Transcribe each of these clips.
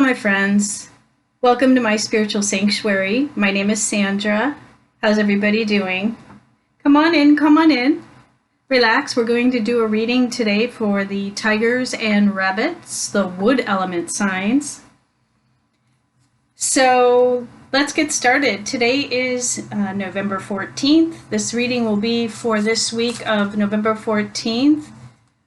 my friends. Welcome to my spiritual sanctuary. My name is Sandra. How's everybody doing? Come on in, come on in. Relax. We're going to do a reading today for the tigers and rabbits, the wood element signs. So let's get started. Today is November 14th. This reading will be for this week of November 14th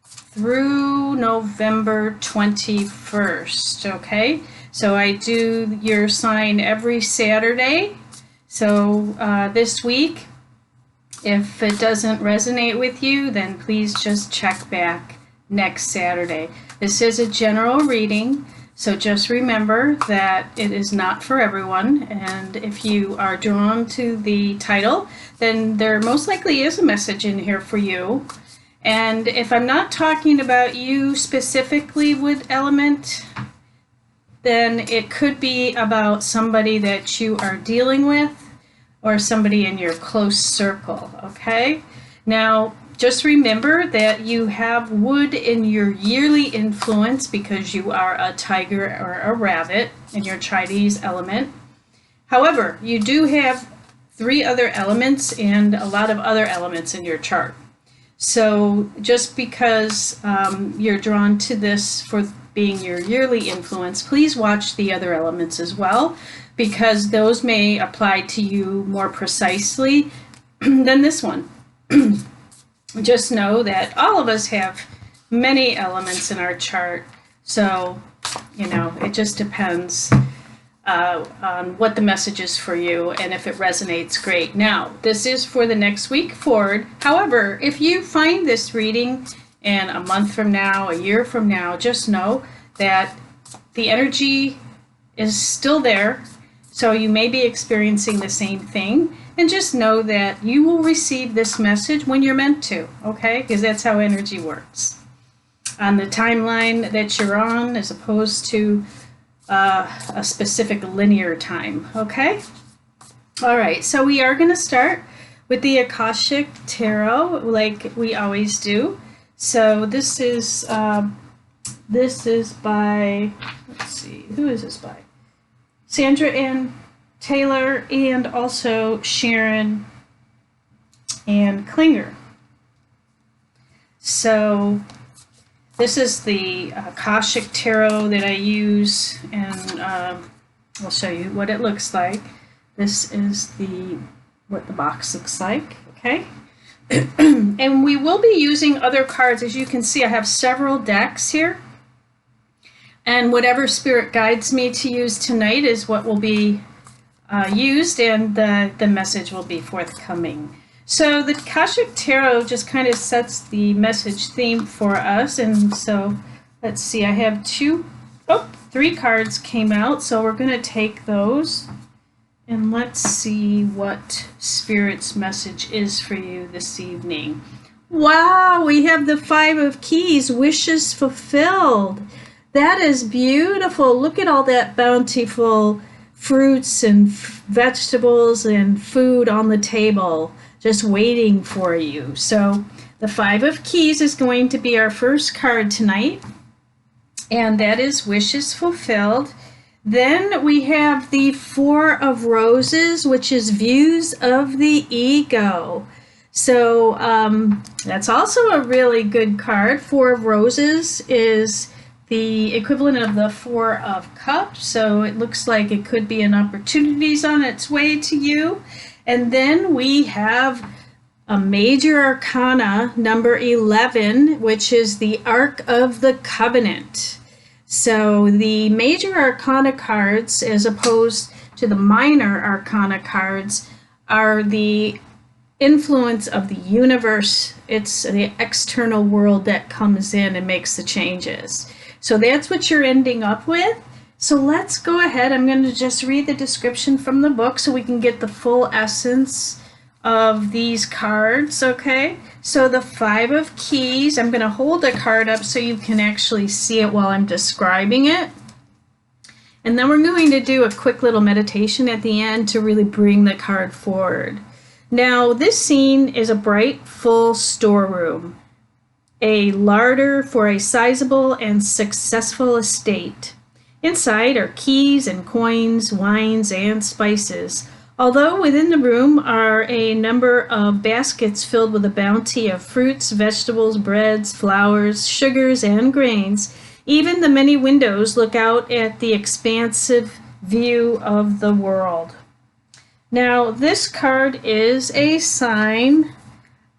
through November 21st, okay? So I do your sign every Saturday. So this week, if it doesn't resonate with you, then please just check back next Saturday. This is a general reading, so just remember that it is not for everyone, and if you are drawn to the title, then there most likely is a message in here for you. And if I'm not talking about you specifically with element, then it could be about somebody that you are dealing with or somebody in your close circle, okay? Now, just remember that you have wood in your yearly influence because you are a tiger or a rabbit in your Chinese element. However, you do have 3 other elements and a lot of other elements in your chart. So just because you're drawn to this for being your yearly influence, please watch the other elements as well, because those may apply to you more precisely than this one. Just know that all of us have many elements in our chart, so, you know, it just depends on what the message is for you, and if it resonates, great. Now, this is for the next week forward. However, if you find this reading in a month from now, a year from now, just know that the energy is still there, so you may be experiencing the same thing, and just know that you will receive this message when you're meant to, okay? Because that's how energy works. On the timeline that you're on, as opposed to a specific linear time, okay? All right, so we are going to start with the Akashic Tarot, like we always do. So this is by, let's see, who is this by? Sandra and Taylor, and also Sharon and Klinger. So this is the Akashic Tarot that I use, and I'll show you what it looks like. This is what the box looks like, okay? And we will be using other cards. As you can see, I have several decks here. And whatever spirit guides me to use tonight is what will be used, and the message will be forthcoming. So the Akashic Tarot just kind of sets the message theme for us, and so let's see, I have 3 cards came out, so we're going to take those, and let's see what Spirit's message is for you this evening. Wow, we have the 5 of Keys, wishes fulfilled. That is beautiful. Look at all that bountiful fruits and vegetables and food on the table, just waiting for you. So the 5 of Keys is going to be our first card tonight, and that is wishes fulfilled. Then we have the 4 of Roses, which is views of the ego. So that's also a really good card. 4 of Roses is the equivalent of the 4 of Cups, so it looks like it could be an opportunities on its way to you. And then we have a major arcana, number 11, which is the Ark of the Covenant. So the major arcana cards, as opposed to the minor arcana cards, are the influence of the universe. It's the external world that comes in and makes the changes. So that's what you're ending up with. So let's go ahead. I'm going to just read the description from the book so we can get the full essence of these cards, okay? So the 5 of Keys, I'm going to hold the card up so you can actually see it while I'm describing it. And then we're going to do a quick little meditation at the end to really bring the card forward. Now, this scene is a bright, full storeroom, a larder for a sizable and successful estate. Inside are keys and coins, wines and spices. Although within the room are a number of baskets filled with a bounty of fruits, vegetables, breads, flours, sugars, and grains, even the many windows look out at the expansive view of the world. Now, this card is a sign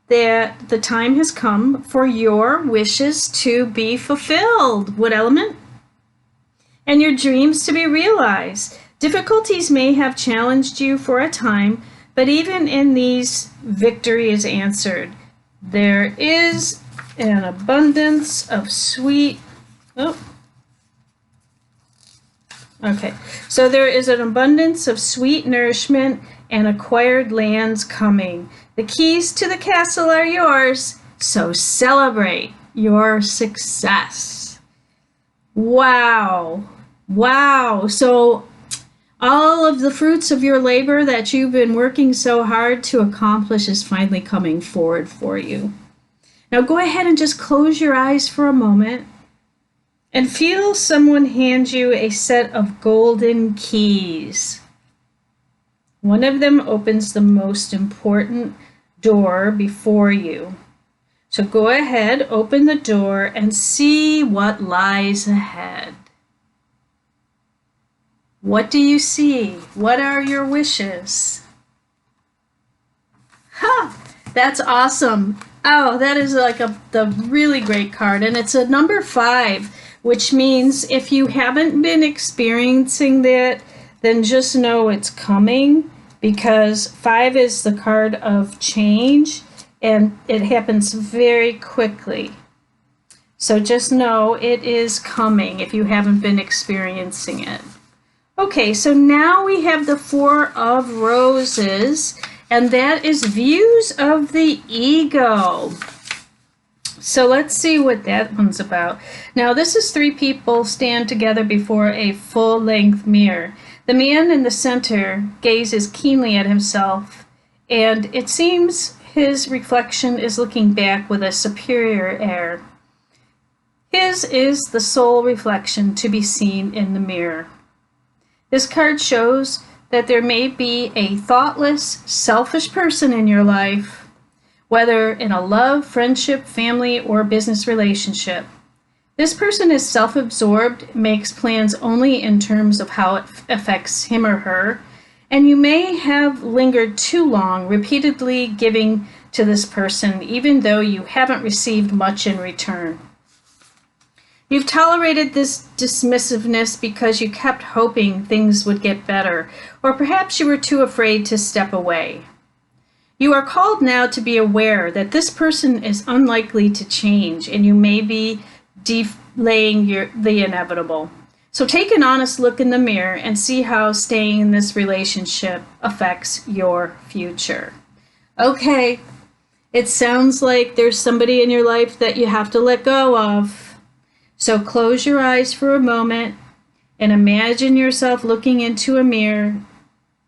that the time has come for your wishes to be fulfilled. What element? And your dreams to be realized. Difficulties may have challenged you for a time, but even in these, victory is answered. There is an abundance of sweet... So there is an abundance of sweet nourishment and acquired lands coming. The keys to the castle are yours, so celebrate your success. Wow. So all of the fruits of your labor that you've been working so hard to accomplish is finally coming forward for you. Now go ahead and just close your eyes for a moment and feel someone hand you a set of golden keys. One of them opens the most important door before you. So go ahead, open the door, and see what lies ahead. What do you see? What are your wishes? That's awesome. Oh, that is like the really great card. And it's a number 5, which means if you haven't been experiencing that, then just know it's coming, because 5 is the card of change and it happens very quickly. So just know it is coming if you haven't been experiencing it. Okay, so now we have the 4 of Roses, and that is views of the ego. So let's see what that one's about. Now this is 3 people stand together before a full-length mirror. The man in the center gazes keenly at himself, and it seems his reflection is looking back with a superior air. His is the sole reflection to be seen in the mirror. This card shows that there may be a thoughtless, selfish person in your life, whether in a love, friendship, family, or business relationship. This person is self-absorbed, makes plans only in terms of how it affects him or her, and you may have lingered too long, repeatedly giving to this person, even though you haven't received much in return. You've tolerated this dismissiveness because you kept hoping things would get better, or perhaps you were too afraid to step away. You are called now to be aware that this person is unlikely to change, and you may be delaying the inevitable. So take an honest look in the mirror and see how staying in this relationship affects your future. Okay, it sounds like there's somebody in your life that you have to let go of. So close your eyes for a moment and imagine yourself looking into a mirror,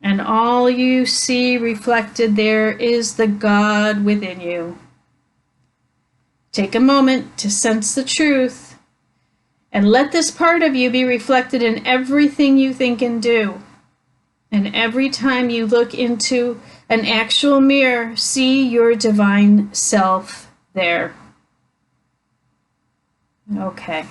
and all you see reflected there is the God within you. Take a moment to sense the truth and let this part of you be reflected in everything you think and do. And every time you look into an actual mirror, see your divine self there. Okay.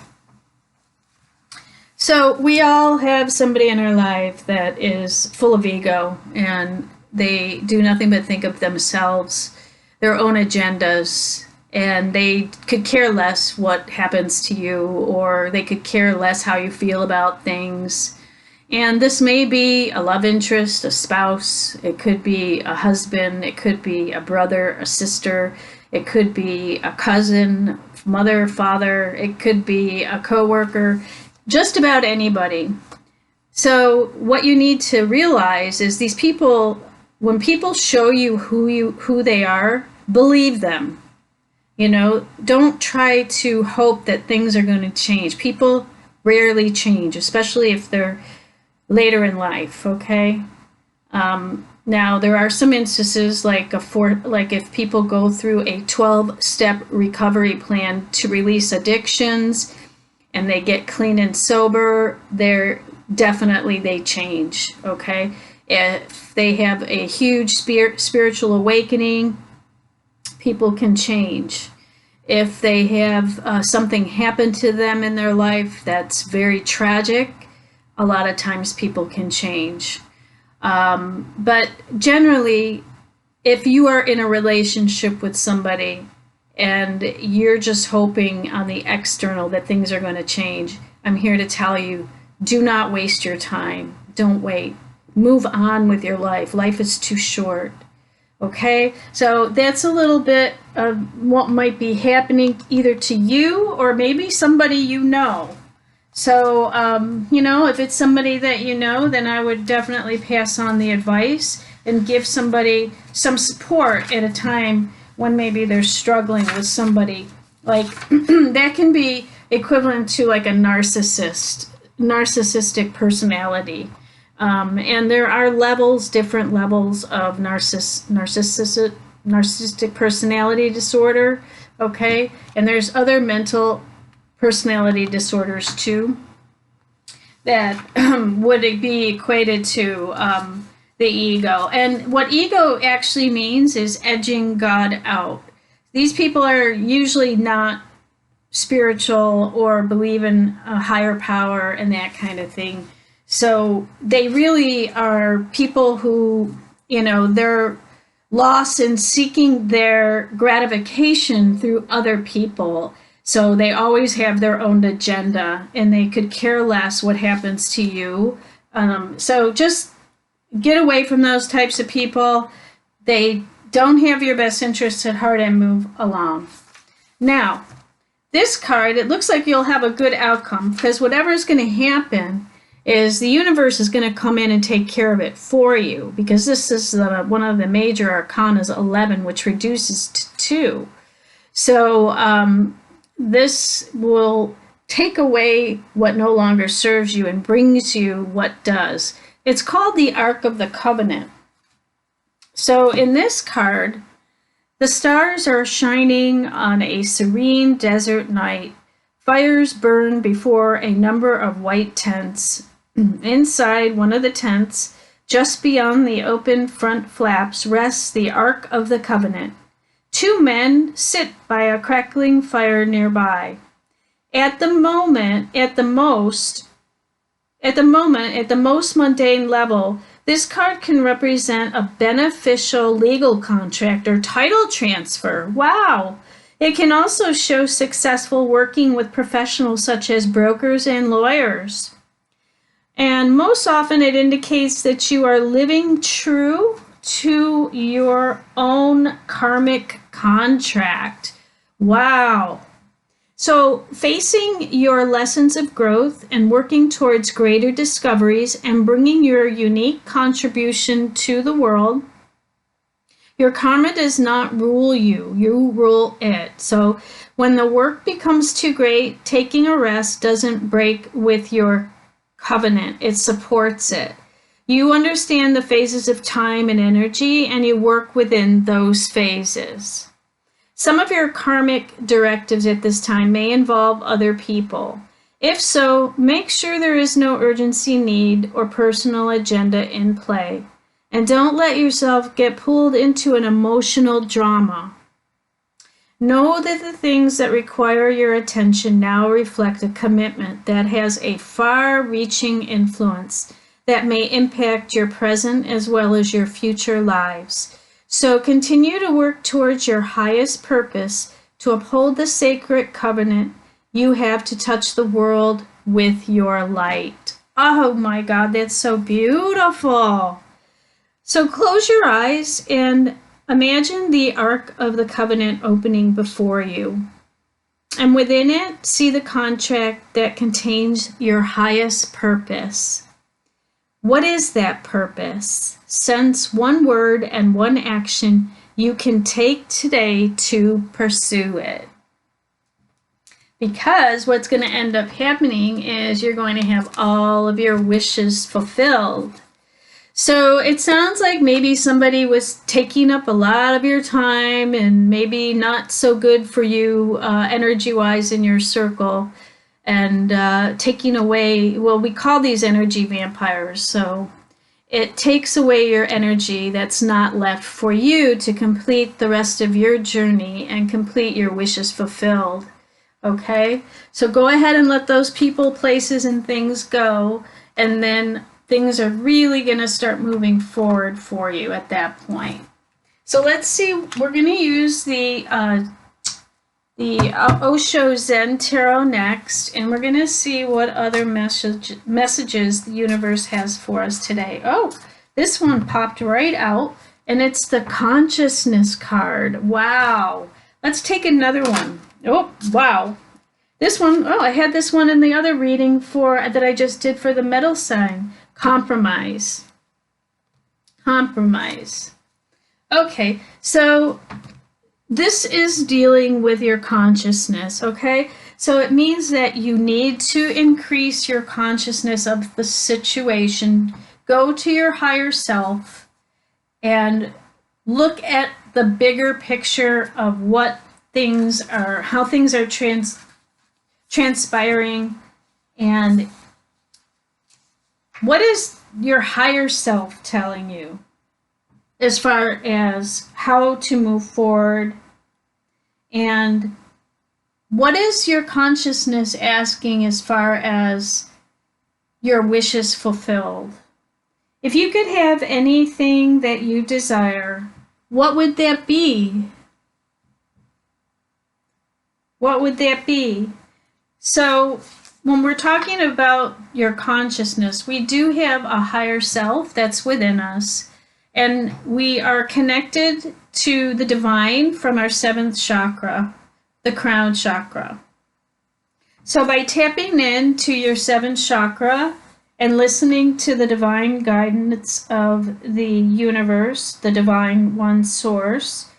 So we all have somebody in our life that is full of ego, and they do nothing but think of themselves, their own agendas, and they could care less what happens to you, or they could care less how you feel about things. And this may be a love interest, a spouse, it could be a husband, it could be a brother, a sister, it could be a cousin, mother, father, it could be a coworker, just about anybody. So what you need to realize is these people, when people show you who they are, believe them. You know, don't try to hope that things are going to change. People rarely change, especially if they're later in life, okay? Now, there are some instances like if people go through a 12-step recovery plan to release addictions, and they get clean and sober, they change, okay? If they have a huge spiritual awakening, people can change. If they have something happen to them in their life that's very tragic, a lot of times people can change. But generally, if you are in a relationship with somebody and you're just hoping on the external that things are going to change, I'm here to tell you, do not waste your time. Don't wait. Move on with your life. Life is too short. Okay, so that's a little bit of what might be happening either to you or maybe somebody you know. So, if it's somebody that you know, then I would definitely pass on the advice and give somebody some support at a time when maybe they're struggling with somebody. Like, that can be equivalent to like a narcissistic personality. And there are different levels of narcissistic personality disorder, okay? And there's other mental personality disorders too that would be equated to the ego. And what ego actually means is edging God out. These people are usually not spiritual or believe in a higher power and that kind of thing. So they really are people who, they're lost in seeking their gratification through other people. So they always have their own agenda and they could care less what happens to you. So just get away from those types of people. They don't have your best interests at heart and move along. Now, this card, it looks like you'll have a good outcome because whatever is going to happen is the universe is going to come in and take care of it for you, because this is one of the major arcanas, 11, which reduces to 2. So this will take away what no longer serves you and brings you what does. It's called the Ark of the Covenant. So in this card, the stars are shining on a serene desert night. Fires burn before a number of white tents. Inside one of the tents, just beyond the open front flaps, rests the Ark of the Covenant. 2 men sit by a crackling fire nearby. At the most mundane level, this card can represent a beneficial legal contract or title transfer. Wow! It can also show successful working with professionals such as brokers and lawyers. And most often it indicates that you are living true to your own karmic contract. Wow. So facing your lessons of growth and working towards greater discoveries and bringing your unique contribution to the world, your karma does not rule you, you rule it. So when the work becomes too great, taking a rest doesn't break with your covenant, it supports it. You understand the phases of time and energy, and you work within those phases. Some of your karmic directives at this time may involve other people. If so, make sure there is no urgency, need, or personal agenda in play. And don't let yourself get pulled into an emotional drama. Know that the things that require your attention now reflect a commitment that has a far-reaching influence that may impact your present as well as your future lives. So continue to work towards your highest purpose to uphold the sacred covenant you have to touch the world with your light. Oh my God, that's so beautiful. So close your eyes and imagine the Ark of the Covenant opening before you. And within it, see the contract that contains your highest purpose. What is that purpose? Sense one word and one action you can take today to pursue it. Because what's going to end up happening is you're going to have all of your wishes fulfilled. So it sounds like maybe somebody was taking up a lot of your time and maybe not so good for you energy-wise in your circle. and taking away, well, we call these energy vampires. So it takes away your energy that's not left for you to complete the rest of your journey and complete your wishes fulfilled. Okay? So go ahead and let those people, places, and things go, and then things are really going to start moving forward for you at that point. So let's see, we're going to use the Osho Zen Tarot next, and we're going to see what other messages the universe has for us today. Oh, this one popped right out, and it's the Consciousness card. Wow. Let's take another one. Oh, wow. This one, oh, I had this one in the other reading that I just did for the metal sign. Compromise. Compromise. Okay, so this is dealing with your consciousness, okay? So it means that you need to increase your consciousness of the situation. Go to your higher self and look at the bigger picture of what things are, how things are transpiring, and what is your higher self telling you as far as how to move forward, and what is your consciousness asking as far as your wishes fulfilled. If you could have anything that you desire, what would that be? What would that be? So when we're talking about your consciousness, we do have a higher self that's within us, and we are connected to the divine from our 7th chakra, the crown chakra. So by tapping into your 7th chakra and listening to the divine guidance of the universe, the divine one source,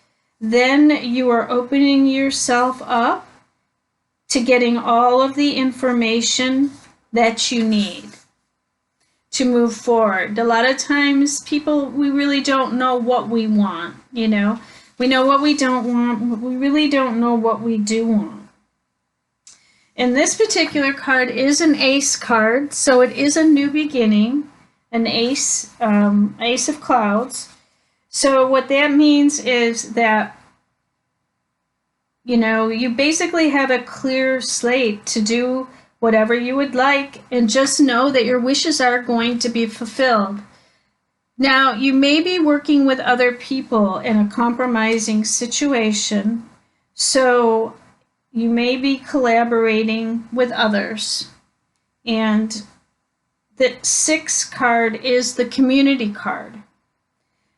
then you are opening yourself up to getting all of the information that you need to move forward. A lot of times people, we really don't know what we want, you know. We know what we don't want, but we really don't know what we do want. And this particular card is an ace card, so it is a new beginning, an ace, ace of clouds. So what that means is that, you know, you basically have a clear slate to do whatever you would like, and just know that your wishes are going to be fulfilled. Now, you may be working with other people in a compromising situation, so you may be collaborating with others. And the 6th card is the community card.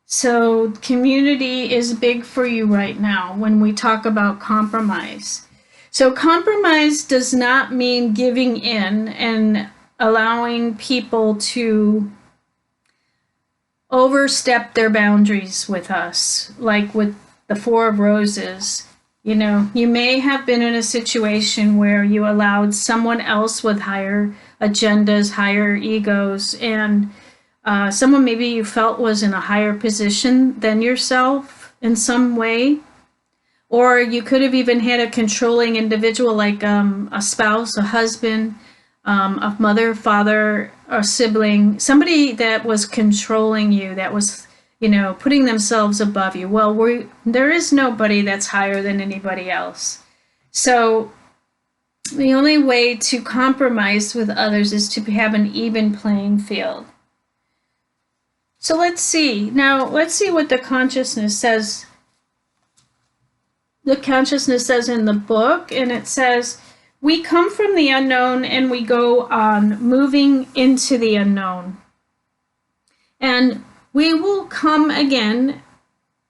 So community is big for you right now when we talk about compromise. So compromise does not mean giving in and allowing people to overstep their boundaries with us, like with the 4 of Roses. You know, you may have been in a situation where you allowed someone else with higher agendas, higher egos, and someone maybe you felt was in a higher position than yourself in some way. Or you could have even had a controlling individual, like a spouse, a husband, a mother, father, or sibling, somebody that was controlling you, that was, you know, putting themselves above you. Well, there is nobody that's higher than anybody else. So the only way to compromise with others is to have an even playing field. So let's see. Now, let's see what the consciousness says. The consciousness says in the book, and it says, we come from the unknown and we go on moving into the unknown. And we will come again.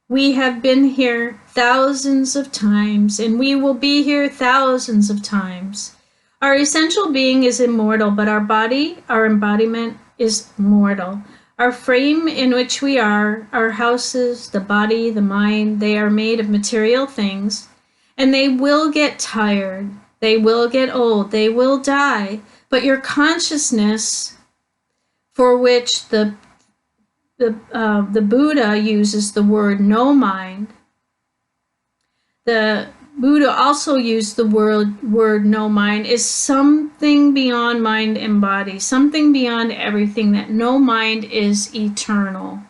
We have been here thousands of times, and we will be here thousands of times. Our essential being is immortal, but our body, our embodiment, is mortal. Our frame in which we are, our houses, the body, the mind, they are made of material things, and they will get tired, they will get old, they will die. But your consciousness, for which the Buddha uses the word no mind, the Buddha also used the word no mind, is something beyond mind and body, something beyond everything, that no mind is eternal.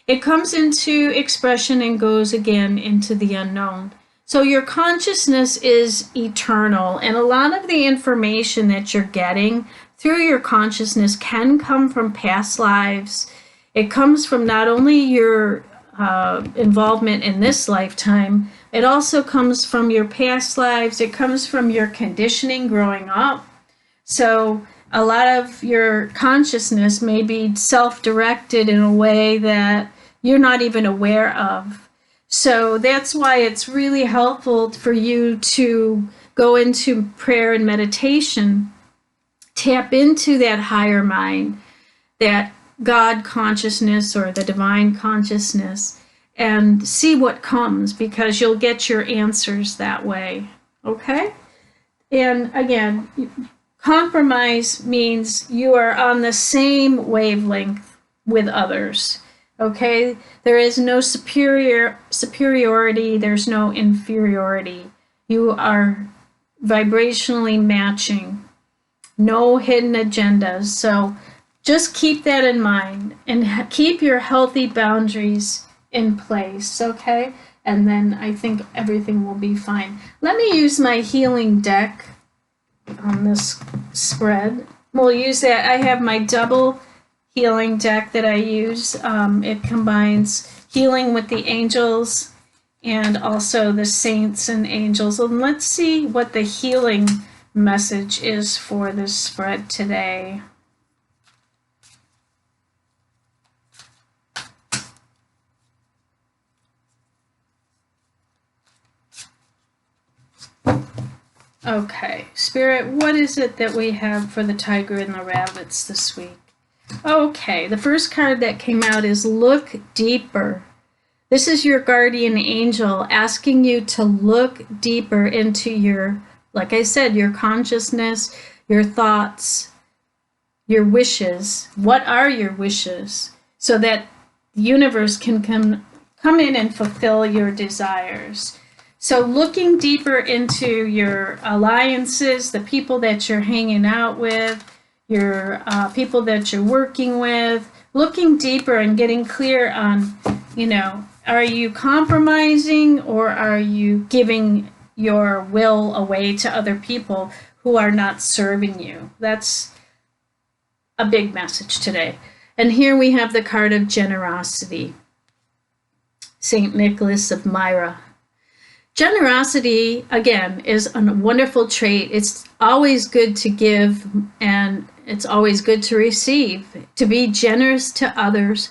It comes into expression and goes again into the unknown. So your consciousness is eternal, and a lot of the information that you're getting through your consciousness can come from past lives. It comes from not only your involvement in this lifetime, it also comes from your past lives. It comes from your conditioning growing up. So a lot of your consciousness may be self-directed in a way that you're not even aware of. So that's why it's really helpful for you to go into prayer and meditation, tap into that higher mind, that God consciousness or the divine consciousness, and see what comes, because you'll get your answers that way. Okay? And again, compromise means you are on the same wavelength with others. Okay? There is no superiority, there's no inferiority. You are vibrationally matching. No hidden agendas. So just keep that in mind and keep your healthy boundaries in place, okay? And then I think everything will be fine. Let me use my healing deck on this spread. We'll use that. I have my double healing deck that I use. It combines healing with the angels and also the saints and angels. And let's see what the healing message is for this spread today. Okay, Spirit, what is it that we have for the tiger and the rabbits this week? Okay, the first card that came out is Look Deeper. This is your guardian angel asking you to look deeper into your, like I said, your consciousness, your thoughts, your wishes. What are your wishes? So that the universe can come in and fulfill your desires. So looking deeper into your alliances, the people that you're hanging out with, your people that you're working with, looking deeper and getting clear on, are you compromising or are you giving your will away to other people who are not serving you? That's a big message today. And here we have the card of generosity. St. Nicholas of Myra. Generosity, again, is a wonderful trait. It's always good to give, and it's always good to receive, to be generous to others,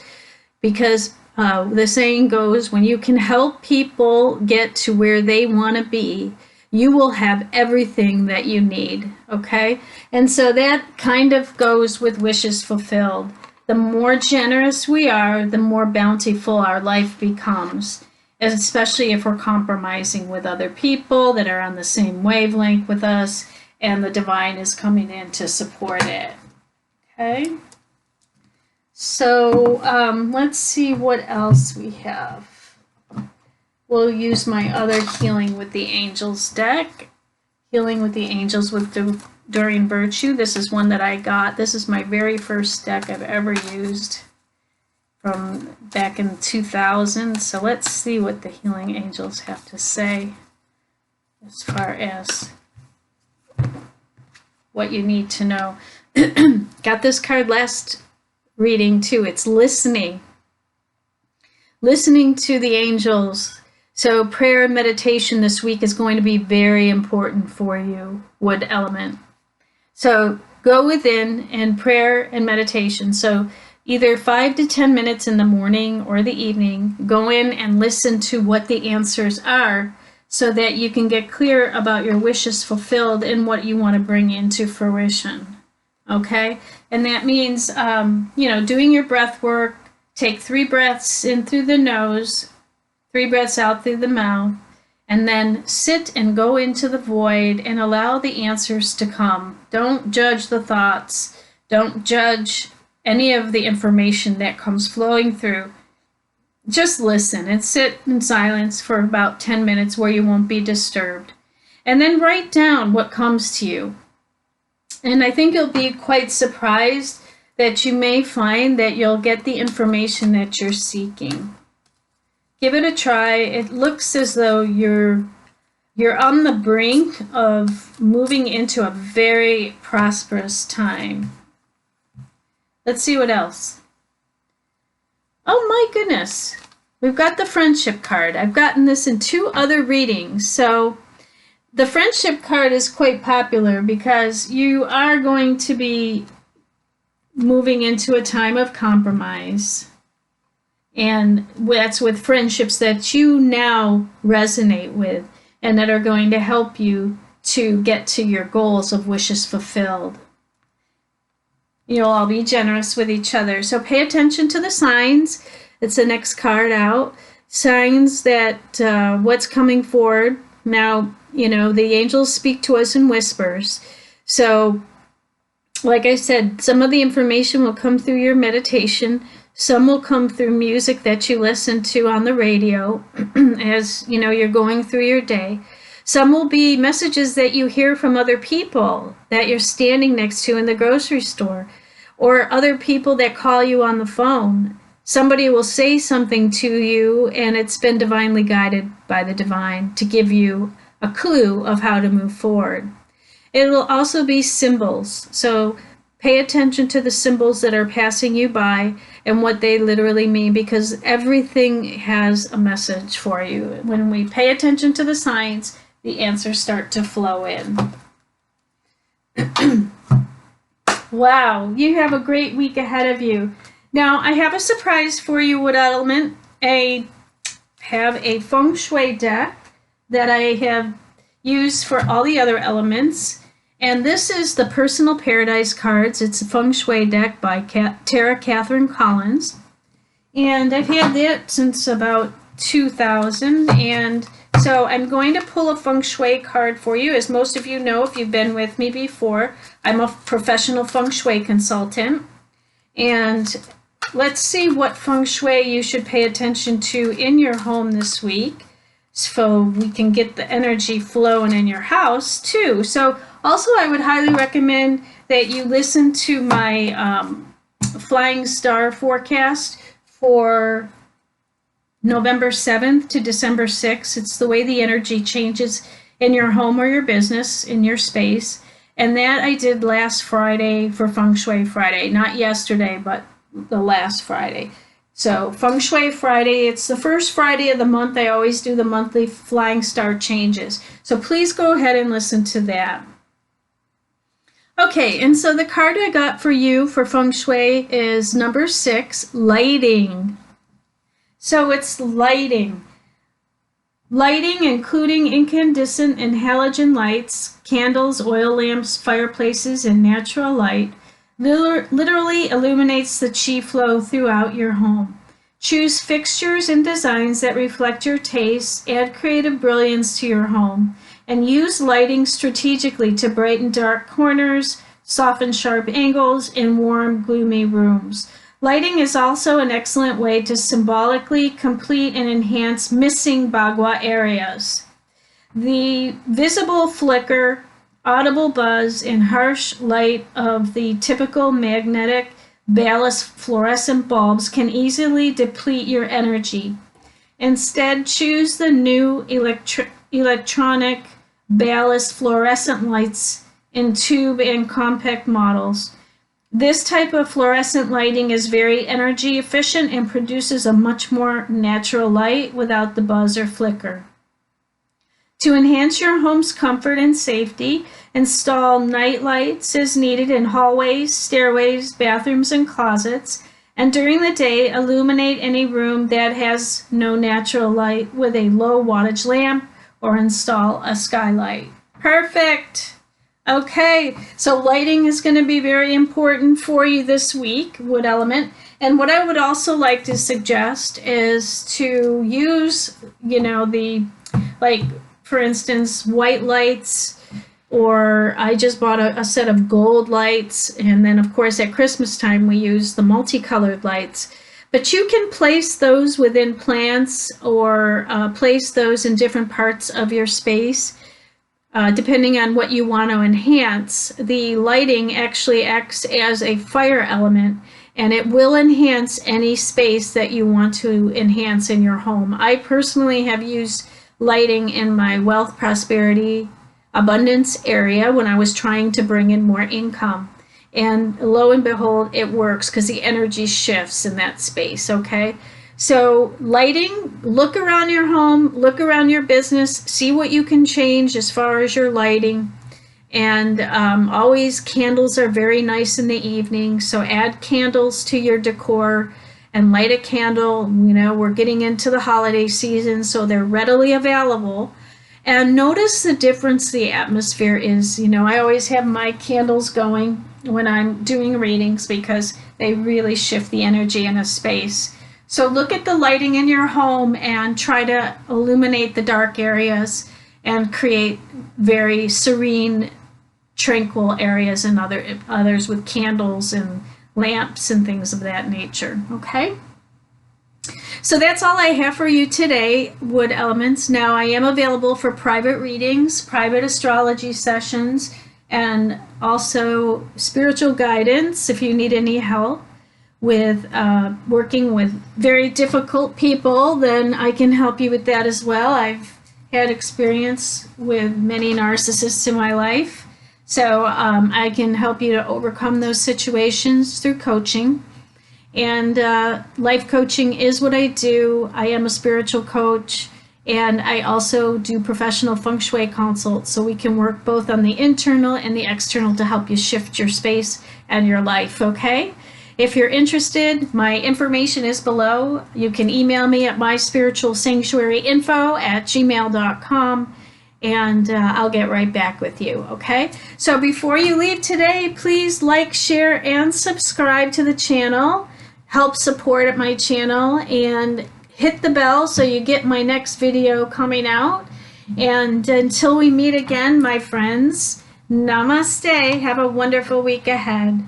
because the saying goes, when you can help people get to where they want to be, you will have everything that you need, okay? And so that kind of goes with wishes fulfilled. The more generous we are, the more bountiful our life becomes, especially if we're compromising with other people that are on the same wavelength with us, and the divine is coming in to support it. Okay? So let's see what else we have. We'll use my other Healing with the Angels deck. Healing with the Angels with Enduring Virtue. This is one that I got. This is my very first deck I've ever used from back in 2000. So let's see what the healing angels have to say as far as what you need to know. Got this card last reading too. It's listening. Listening to the angels. So prayer and meditation this week is going to be very important for you, wood element. So go within and prayer and meditation. So either 5 to 10 minutes in the morning or the evening, go in and listen to what the answers are so that you can get clear about your wishes fulfilled and what you want to bring into fruition. Okay? And that means, doing your breath work. Take 3 breaths in through the nose, 3 breaths out through the mouth, and then sit and go into the void and allow the answers to come. Don't judge the thoughts. Don't judge any of the information that comes flowing through. just listen and sit in silence for about 10 minutes where you won't be disturbed. And then write down what comes to you. And I think you'll be quite surprised that you may find that you'll get the information that you're seeking. Give it a try. It looks as though you're on the brink of moving into a very prosperous time. Let's see what else. Oh my goodness. We've got the friendship card. I've gotten this in 2 other readings. So the friendship card is quite popular because you are going to be moving into a time of compromise. And that's with friendships that you now resonate with and that are going to help you to get to your goals of wishes fulfilled. You'll all be generous with each other. So pay attention to the signs. It's the next card out. Signs that what's coming forward. Now, the angels speak to us in whispers. So, like I said, some of the information will come through your meditation. Some will come through music that you listen to on the radio as, you're going through your day. Some will be messages that you hear from other people that you're standing next to in the grocery store, or other people that call you on the phone. Somebody will say something to you, and it's been divinely guided by the divine to give you a clue of how to move forward. It will also be symbols. So pay attention to the symbols that are passing you by and what they literally mean, because everything has a message for you. When we pay attention to the signs, the answers start to flow in. Wow, you have a great week ahead of you. Now, I have a surprise for you, Wood Element. I have a Feng Shui deck that I have used for all the other elements. And this is the Personal Paradise cards. It's a Feng Shui deck by Tara Catherine Collins. And I've had that since about 2000. And so I'm going to pull a Feng Shui card for you. As most of you know, if you've been with me before, I'm a professional Feng Shui consultant. And let's see what Feng Shui you should pay attention to in your home this week, so we can get the energy flowing in your house too. So also I would highly recommend that you listen to my Flying Star forecast for November 7th to December 6th. It's the way the energy changes in your home or your business, in your space. And that I did last Friday for Feng Shui Friday. Not yesterday, but the last Friday. So Feng Shui Friday, it's the first Friday of the month. I always do the monthly Flying Star changes. So please go ahead and listen to that. Okay, and so the card I got for you for Feng Shui is number 6, lighting. So it's lighting. Lighting, including incandescent and halogen lights, candles, oil lamps, fireplaces, and natural light, literally illuminates the chi flow throughout your home. Choose fixtures and designs that reflect your tastes, add creative brilliance to your home, and use lighting strategically to brighten dark corners, soften sharp angles, and warm, gloomy rooms. Lighting is also an excellent way to symbolically complete and enhance missing Bagua areas. The visible flicker, audible buzz, and harsh light of the typical magnetic ballast fluorescent bulbs can easily deplete your energy. Instead, choose the new electronic ballast fluorescent lights in tube and compact models. This type of fluorescent lighting is very energy efficient and produces a much more natural light without the buzz or flicker. To enhance your home's comfort and safety, install night lights as needed in hallways, stairways, bathrooms, and closets, and during the day, illuminate any room that has no natural light with a low wattage lamp or install a skylight. Perfect! Okay, so lighting is going to be very important for you this week, Wood Element. And what I would also like to suggest is to use, for instance, white lights, or I just bought a set of gold lights. And then, of course, at Christmas time, we use the multicolored lights. But you can place those within plants or place those in different parts of your space, depending on what you want to enhance. The lighting actually acts as a fire element, and it will enhance any space that you want to enhance in your home. I personally have used lighting in my wealth, prosperity, abundance area when I was trying to bring in more income. And lo and behold, it works because the energy shifts in that space, okay? So lighting, look around your home, look around your business, see what you can change as far as your lighting. And always candles are very nice in the evening, so add candles to your decor and light a candle. You know, we're getting into the holiday season, so they're readily available. And notice the difference the atmosphere is. You know, I always have my candles going when I'm doing readings because they really shift the energy in a space. So look at the lighting in your home and try to illuminate the dark areas and create very serene, tranquil areas and others with candles and lamps and things of that nature. Okay? So that's all I have for you today, wood elements. Now I am available for private readings, private astrology sessions, and also spiritual guidance if you need any help with working with very difficult people. Then I can help you with that as well. I've had experience with many narcissists in my life, so I can help you to overcome those situations through coaching. And life coaching is what I do. I am a spiritual coach, and I also do professional Feng Shui consults, so we can work both on the internal and the external to help you shift your space and your life, okay? If you're interested, my information is below. You can email me at myspiritualsanctuaryinfo@gmail.com, and I'll get right back with you, okay? So before you leave today, please like, share, and subscribe to the channel. Help support my channel and hit the bell so you get my next video coming out. And until we meet again, my friends, namaste. Have a wonderful week ahead.